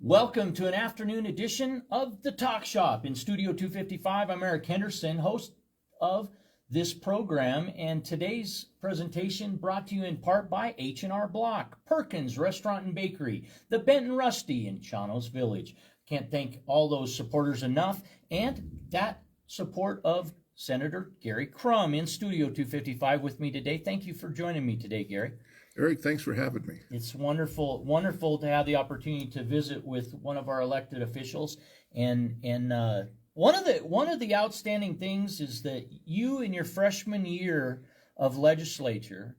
Welcome to an afternoon edition of The Talk Shop. In Studio 255, I'm Eric Henderson, host of this program, and today's presentation brought to you in part by H&R Block, Perkins Restaurant and Bakery, the Benton Rusty in Chanos Village. Can't thank all those supporters enough, and that support of Senator Gary Crum in Studio 255 with me today. Thank you for joining me today, Gary. Eric, thanks for having me. It's wonderful to have the opportunity to visit with one of our elected officials. And one of the outstanding things is that you, in your freshman year of legislature,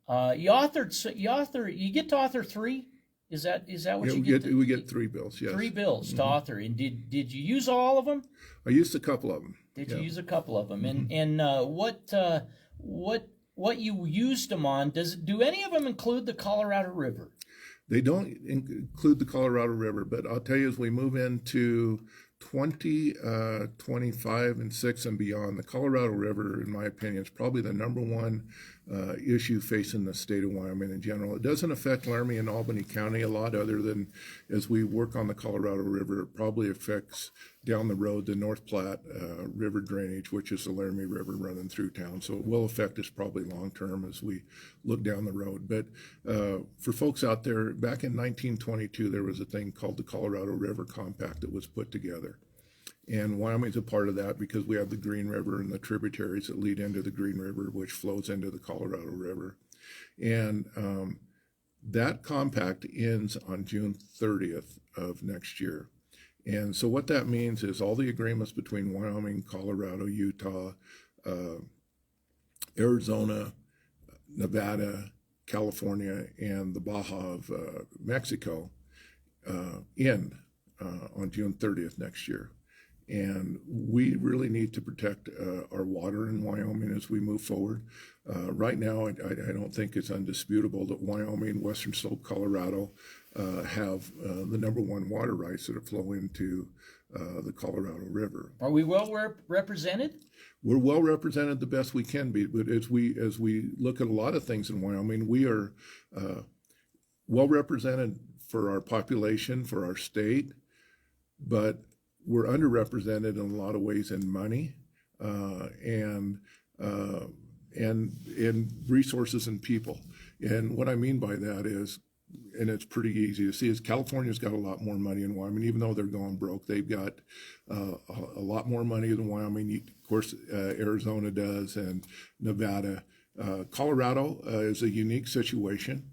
you get to author three. Is that what you get? We get three bills. Yes, 3 bills to author. And did you use all of them? I used a couple of them. Did you use a couple of them? And what you used them on, do any of them include the Colorado River? They don't include the Colorado River, but I'll tell you, as we move into 2025 and 6 and beyond, the Colorado River, in my opinion, is probably the number one issue facing the state of Wyoming in general. It doesn't affect Laramie and Albany County a lot, other than as we work on the Colorado River, it probably affects down the road the North Platte River drainage, which is the Laramie River running through town. So it will affect us probably long term as we look down the road. But for folks out there, back in 1922, there was a thing called the Colorado River Compact that was put together. And Wyoming's a part of that because we have the Green River and the tributaries that lead into the Green River, which flows into the Colorado River. And that compact ends on June 30th of next year. And so what that means is all the agreements between Wyoming, Colorado, Utah, Arizona, Nevada, California, and the Baja of Mexico end on June 30th next year. And we really need to protect our water in Wyoming as we move forward. Right now, I don't think it's undisputable that Wyoming, Western Slope, Colorado have the number one water rights that flow into the Colorado River. Are we well represented? We're well represented the best we can be, but as we look at a lot of things in Wyoming, we are well represented for our population, for our state, but we're underrepresented in a lot of ways in money and in resources and people. And what I mean by that is, and it's pretty easy to see, is California's got a lot more money than Wyoming. Even though they're going broke, they've got a lot more money than Wyoming. Of course, Arizona does, and Nevada. Colorado is a unique situation.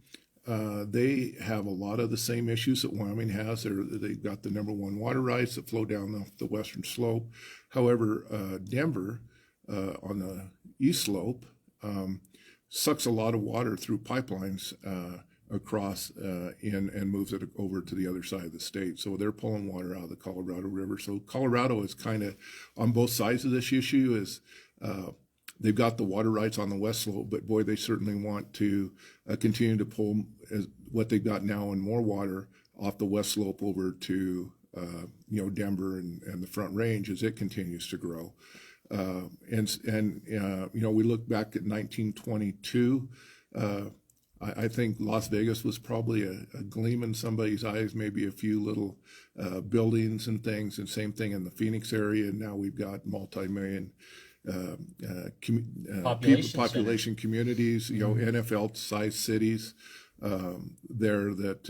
They have a lot of the same issues that Wyoming has. They've got the number one water rights that flow down the Western Slope. However, Denver on the East Slope sucks a lot of water through pipelines across and moves it over to the other side of the state. So they're pulling water out of the Colorado River. So Colorado is kind of on both sides of this issue. They've got the water rights on the West Slope, but boy, they certainly want to continue to pull what they've got now and more water off the West Slope over to Denver and the Front Range as it continues to grow. We look back at 1922. I think Las Vegas was probably a gleam in somebody's eyes, maybe a few little buildings and things, and same thing in the Phoenix area. And now we've got multi-million population communities, NFL-sized cities there that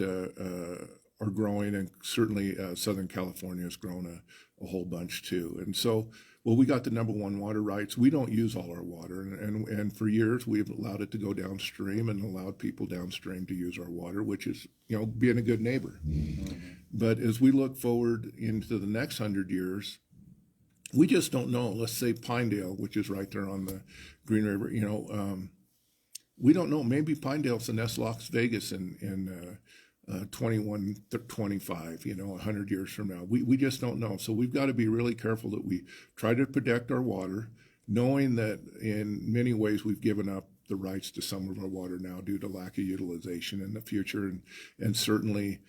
are growing, and certainly Southern California has grown a whole bunch too. And so, we got the number one water rights. We don't use all our water, and for years we've allowed it to go downstream and allowed people downstream to use our water, which is being a good neighbor. Mm-hmm. But as we look forward into the next 100 years, we just don't know. Let's say Pinedale, which is right there on the Green River, we don't know. Maybe Pinedale's the next Las Vegas in 2125, 100 years from now. We just don't know. So we've got to be really careful that we try to protect our water, knowing that in many ways we've given up the rights to some of our water now due to lack of utilization in the future. And certainly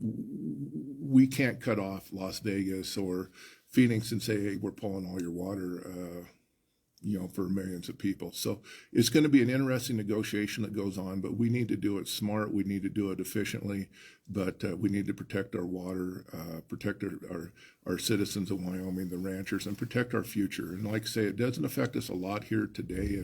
we can't cut off Las Vegas or Phoenix and say, hey, we're pulling all your water. for millions of people. So it's going to be an interesting negotiation that goes on, but we need to do it smart. We need to do it efficiently, but we need to protect our water, protect our citizens of Wyoming, the ranchers, and protect our future. And like I say, it doesn't affect us a lot here today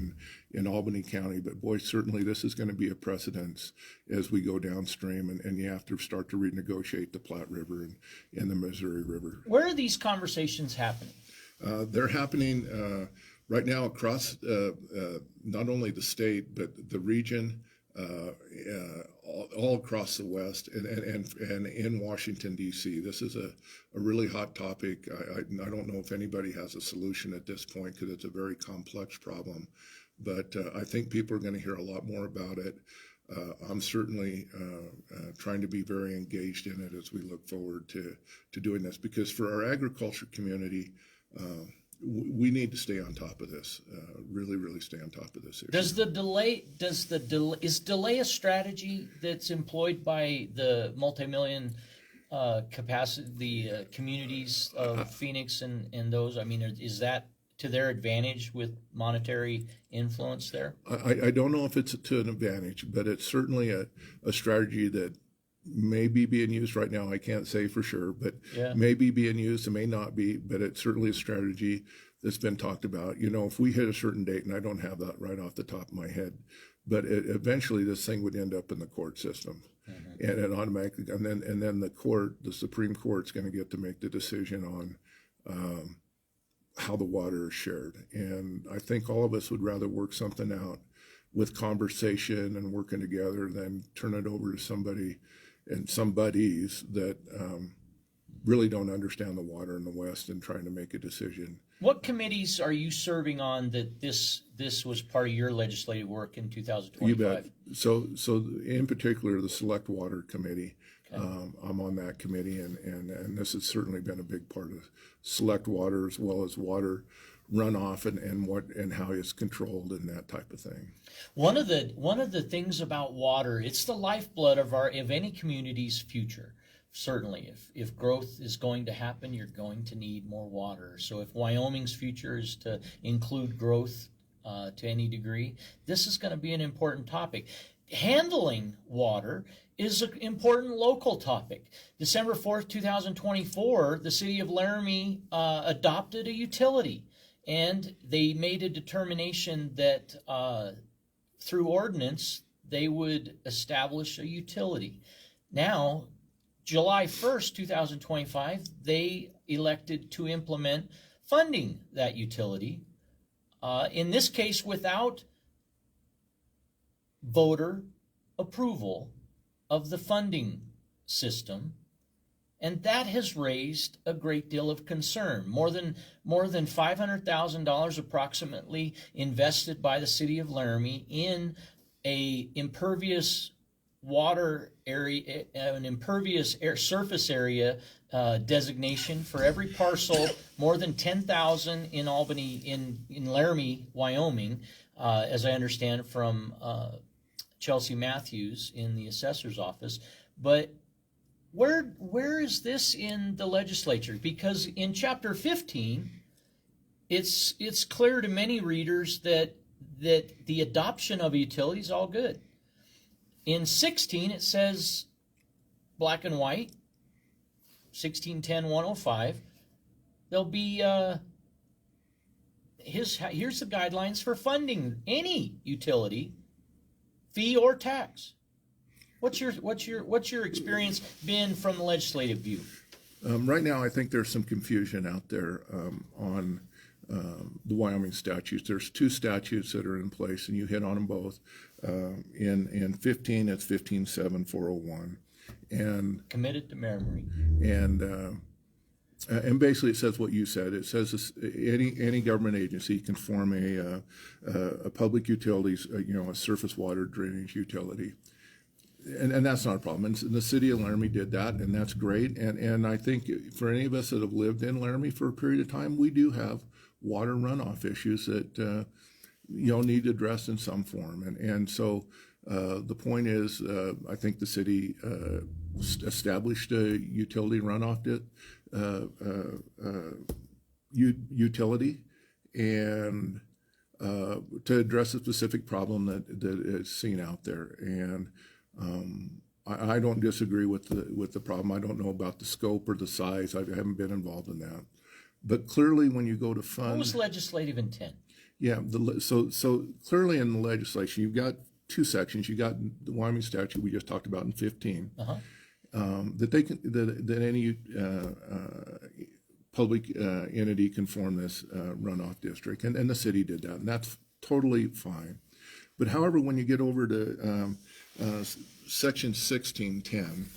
in Albany County, but boy, certainly this is going to be a precedence as we go downstream, and you have to start to renegotiate the Platte River and the Missouri River. Where are these conversations happening? They're happening right now across not only the state, but the region, all across the West and in Washington, D.C. This is a really hot topic. I don't know if anybody has a solution at this point because it's a very complex problem, but I think people are going to hear a lot more about it. I'm certainly trying to be very engaged in it as we look forward to doing this, because for our agriculture community, we need to stay on top of this, really stay on top of this issue. Is delay a strategy that's employed by the multi-million capacity, the communities of Phoenix and those? I mean, is that to their advantage with monetary influence there? I don't know if it's to an advantage, but it's certainly a strategy that may be being used right now. I can't say for sure, but may be being used and may not be, but it's certainly a strategy that's been talked about. If we hit a certain date, and I don't have that right off the top of my head, but eventually this thing would end up in the court system. Mm-hmm. And it automatically, and then the Supreme Court's going to get to make the decision on how the water is shared. And I think all of us would rather work something out with conversation and working together than turn it over to somebody and some buddies that really don't understand the water in the West and trying to make a decision. What committees are you serving on that this was part of your legislative work in 2025? You bet. So in particular, the Select Water Committee. Okay. I'm on that committee, and this has certainly been a big part of Select Water, as well as water runoff and how it's controlled and that type of thing. One of the things about water, it's the lifeblood of any community's future. Certainly, if growth is going to happen, you're going to need more water. So if Wyoming's future is to include growth to any degree, this is going to be an important topic. Handling water is an important local topic. December 4th, 2024, the city of Laramie adopted a utility, and they made a determination that through ordinance, they would establish a utility. Now, July 1st, 2025, they elected to implement funding that utility, in this case without voter approval of the funding system, and that has raised a great deal of concern. More than $500,000 approximately invested by the city of Laramie in a impervious water area, an impervious surface area designation for every parcel, more than 10,000 in Albany, in Laramie, Wyoming, as I understand from Chelsea Matthews in the assessor's office. But where is this in the legislature? Because in chapter 15, it's clear to many readers that the adoption of a utility is all good. In 16, it says, black and white, 1610-105, there'll be, here's the guidelines for funding any utility, fee or tax. What's your experience been from the legislative view? Right now, I think there's some confusion out there on the Wyoming statutes. There's two statutes that are in place, and you hit on them both. In 15, it's 15-7-401, and committed to memory. And basically, it says what you said. It says any government agency can form a public utilities, a surface water drainage utility. And that's not a problem. And the city of Laramie did that, and that's great. And I think for any of us that have lived in Laramie for a period of time, we do have water runoff issues that need addressed in some form. And so the point is, I think the city established a utility runoff utility, and to address a specific problem that is seen out there. And I don't disagree with the problem. I don't know about the scope or the size. I haven't been involved in that. But clearly, when you go to fund, What was legislative intent? yeah, so clearly in the legislation, you've got two sections. You got the Wyoming statute we just talked about in 15, that they can that any public entity can form this runoff district, and the city did that, and that's totally fine. But however, when you get over to section 1610,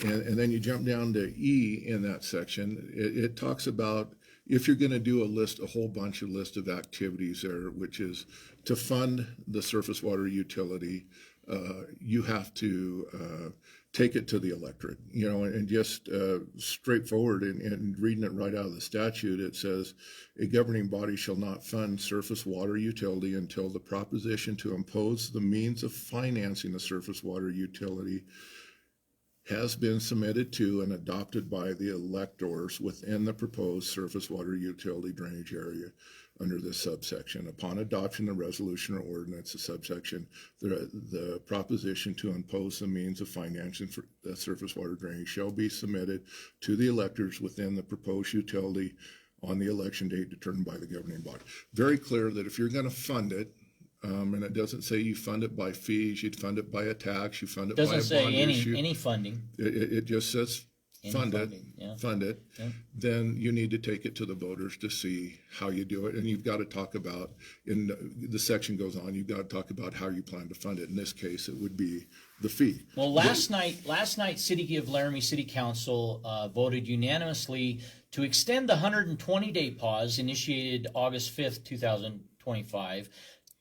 and then you jump down to E in that section, it talks about if you're going to do a whole bunch of list of activities there, which is to fund the surface water utility, you have to take it to the electorate, and just straightforward and reading it right out of the statute, it says a governing body shall not fund surface water utility until the proposition to impose the means of financing the surface water utility has been submitted to and adopted by the electors within the proposed surface water utility drainage area under this subsection. Upon adoption of resolution or ordinance, the subsection, the proposition to impose the means of financing for the surface water drainage shall be submitted to the electors within the proposed utility on the election date determined by the governing body. Very clear that if you're going to fund it, and it doesn't say you fund it by fees, you'd fund it by a tax, you fund it by a bond issue. Doesn't say any funding. It just says fund it, fund it. Yeah. Then you need to take it to the voters to see how you do it. And you've got to talk about, the section goes on, you've got to talk about how you plan to fund it. In this case, it would be the fee. Well, last night, City of Laramie City Council voted unanimously to extend the 120-day pause initiated August 5th, 2025.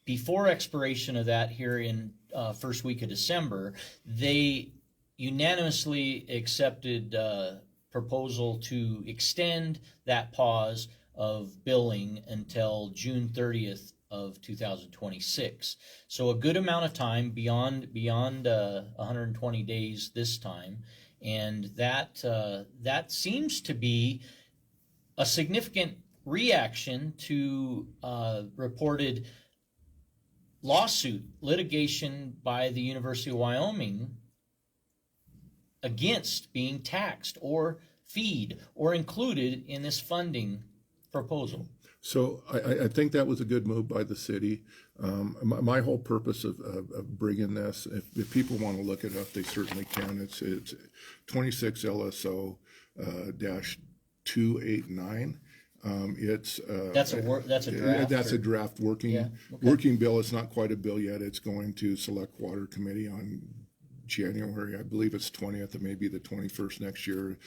Before expiration of that here in first week of December, they unanimously accepted proposal to extend that pause of billing until June 30th of 2026. So a good amount of time beyond 120 days this time, and that seems to be a significant reaction to reported litigation by the University of Wyoming against being taxed or feed or included in this funding proposal. So I think that was a good move by the city. My whole purpose of bringing this, if people want to look it up, they certainly can. It's 26 LSO dash 289. That's a draft. That's a draft working bill. It's not quite a bill yet. It's going to Select Water Committee on January, I believe it's 20th, it may be the 21st next year,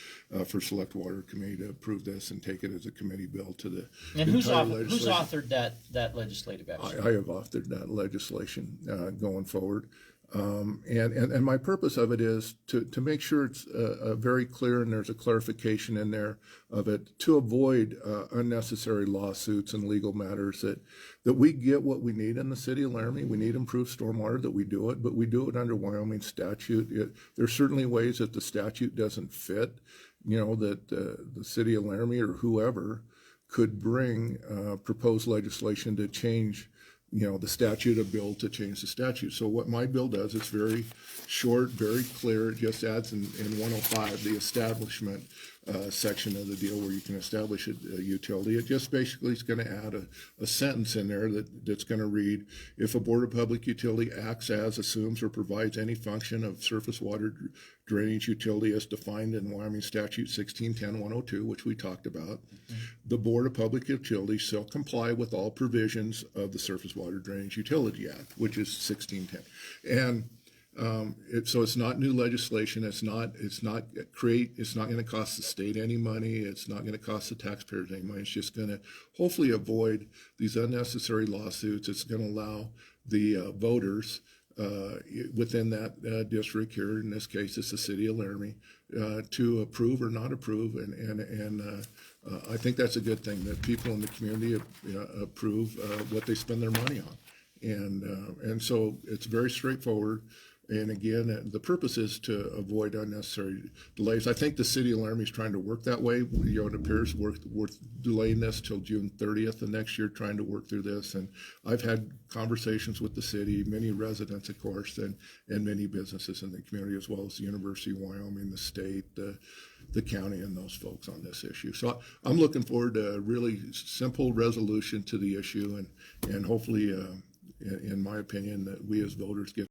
for Select Water Committee to approve this and take it as a committee bill to the And who's authored that legislative action? I have authored that legislation going forward. And my purpose of it is to make sure it's very clear and there's a clarification in there of it to avoid unnecessary lawsuits and legal matters, that we get what we need in the city of Laramie. We need improved stormwater, that we do it, but we do it under Wyoming statute. There's certainly ways that the statute doesn't fit, that the city of Laramie or whoever could bring proposed legislation to change the statute, a bill to change the statute. So what my bill does, it's very short, very clear. It just adds in 105 the establishment section of the deal where you can establish a utility. It just basically is going to add a sentence in there that's going to read, if a Board of Public Utility acts as, assumes, or provides any function of surface water drainage utility as defined in Wyoming Statute 1610-102, which we talked about, the Board of Public Utilities shall comply with all provisions of the Surface Water Drainage Utility Act, which is 1610. And so it's not new legislation. It's not going to cost the state any money. It's not going to cost the taxpayers any money. It's just going to hopefully avoid these unnecessary lawsuits. It's going to allow the voters within that district here, in this case it's the city of Laramie, to approve or not approve, and I think that's a good thing, that people in the community approve what they spend their money on, and so it's very straightforward. And again, the purpose is to avoid unnecessary delays. I think the city of Laramie is trying to work that way. It appears worth delaying this till June 30th of next year, trying to work through this. And I've had conversations with the city, many residents, of course, and many businesses in the community, as well as the University of Wyoming, the state, the county, and those folks on this issue. So I'm looking forward to a really simple resolution to the issue, and hopefully, in my opinion, that we as voters get